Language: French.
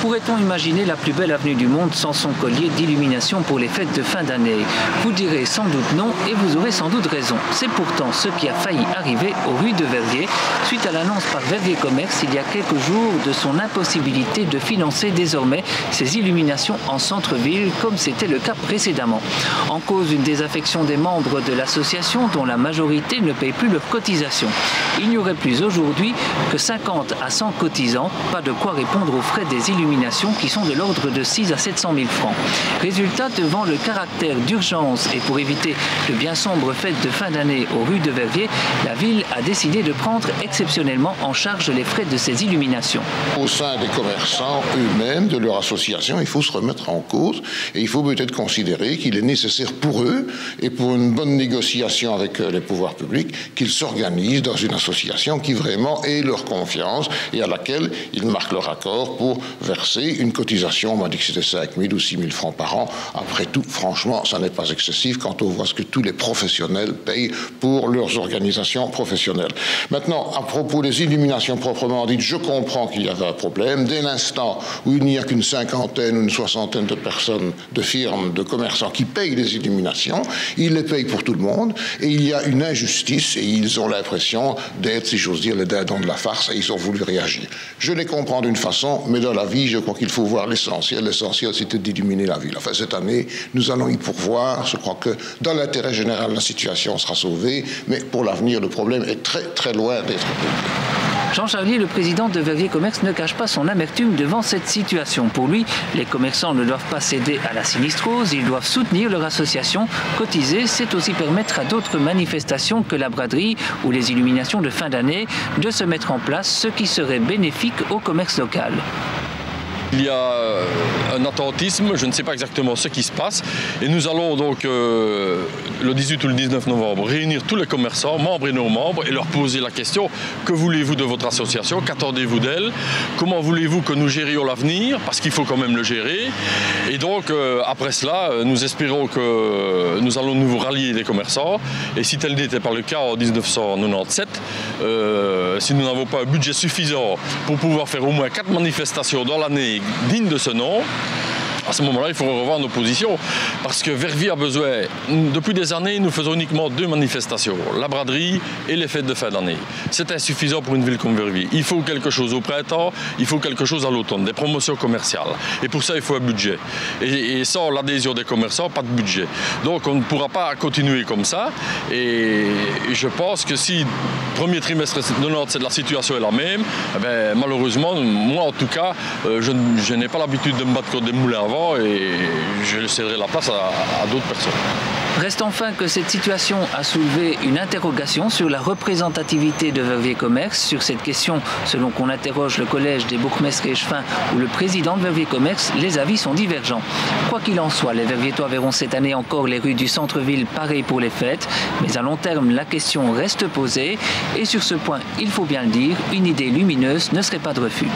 Pourrait-on imaginer la plus belle avenue du monde sans son collier d'illumination pour les fêtes de fin d'année? Vous direz sans doute non et vous aurez sans doute raison. C'est pourtant ce qui a failli arriver aux rues de Verviers suite à l'annonce par Verviers Commerce il y a quelques jours de son impossibilité de financer désormais ces illuminations en centre-ville comme c'était le cas précédemment. En cause une désaffection des membres de l'association dont la majorité ne paye plus leurs cotisations. Il n'y aurait plus aujourd'hui que 50 à 100 cotisants, pas de quoi répondre aux frais des illuminations qui sont de l'ordre de 6 à 700 000 francs. Résultat, devant le caractère d'urgence et pour éviter de bien sombres fêtes de fin d'année aux rues de Verviers, la ville a décidé de prendre exceptionnellement en charge les frais de ces illuminations. Au sein des commerçants eux-mêmes, de leur association, il faut se remettre en cause et il faut peut-être considérer qu'il est nécessaire pour eux et pour une bonne négociation avec les pouvoirs publics qu'ils s'organisent dans une association qui vraiment ait leur confiance et à laquelle ils marquent leur accord pour verser une cotisation. On m'a dit que c'était 5 000 ou 6 000 francs par an. Après tout, franchement, ça n'est pas excessif quand on voit ce que tous les professionnels payent pour leurs organisations professionnelles. Maintenant, à propos des illuminations proprement dites, je comprends qu'il y avait un problème. Dès l'instant où il n'y a qu'une cinquantaine ou une soixantaine de personnes, de firmes, de commerçants qui payent les illuminations, ils les payent pour tout le monde et il y a une injustice et ils ont l'impression d'être, si j'ose dire, les dindons de la farce et ils ont voulu réagir. Je les comprends d'une façon, mais dans la vie, je crois qu'il faut voir l'essentiel. L'essentiel, c'était d'illuminer la ville. Enfin, cette année, nous allons y pourvoir. Je crois que dans l'intérêt général, la situation sera sauvée, mais pour l'avenir, le problème est très, très loin d'être réglé. Jean Charlier, le président de Verviers Commerce, ne cache pas son amertume devant cette situation. Pour lui, les commerçants ne doivent pas céder à la sinistrose, ils doivent soutenir leur association. Cotiser, c'est aussi permettre à d'autres manifestations que la braderie ou les illuminations de fin d'année de se mettre en place, ce qui serait bénéfique au commerce local. Il y a un attentisme, je ne sais pas exactement ce qui se passe. Et nous allons donc le 18 ou le 19 novembre réunir tous les commerçants, membres et non-membres, et leur poser la question: que voulez-vous de votre association? Qu'attendez-vous d'elle? Comment voulez-vous que nous gérions l'avenir? Parce qu'il faut quand même le gérer. Et donc après cela, nous espérons que nous allons nous rallier les commerçants. Et si tel n'était pas le cas en 1997, si nous n'avons pas un budget suffisant pour pouvoir faire au moins 4 manifestations dans l'année digne de ce nom, à ce moment-là, il faut revoir nos positions. Parce que Verviers a besoin, depuis des années, nous faisons uniquement 2 manifestations, la braderie et les fêtes de fin d'année. C'est insuffisant pour une ville comme Verviers. Il faut quelque chose au printemps, il faut quelque chose à l'automne, des promotions commerciales. Et pour ça, il faut un budget. Et sans l'adhésion des commerçants, pas de budget. Donc on ne pourra pas continuer comme ça. Et je pense que si le premier trimestre de 97, la situation est la même, eh bien, malheureusement, moi en tout cas, je n'ai pas l'habitude de me battre contre des moulins à vent et je céderai la place à d'autres personnes. Reste enfin que cette situation a soulevé une interrogation sur la représentativité de Verviers Commerce. Sur cette question, selon qu'on interroge le collège des bourgmestres et échevins ou le président de Verviers Commerce, les avis sont divergents. Quoi qu'il en soit, les Verviétois verront cette année encore les rues du centre-ville pareilles pour les fêtes, mais à long terme, la question reste posée et sur ce point, il faut bien le dire, une idée lumineuse ne serait pas de refus.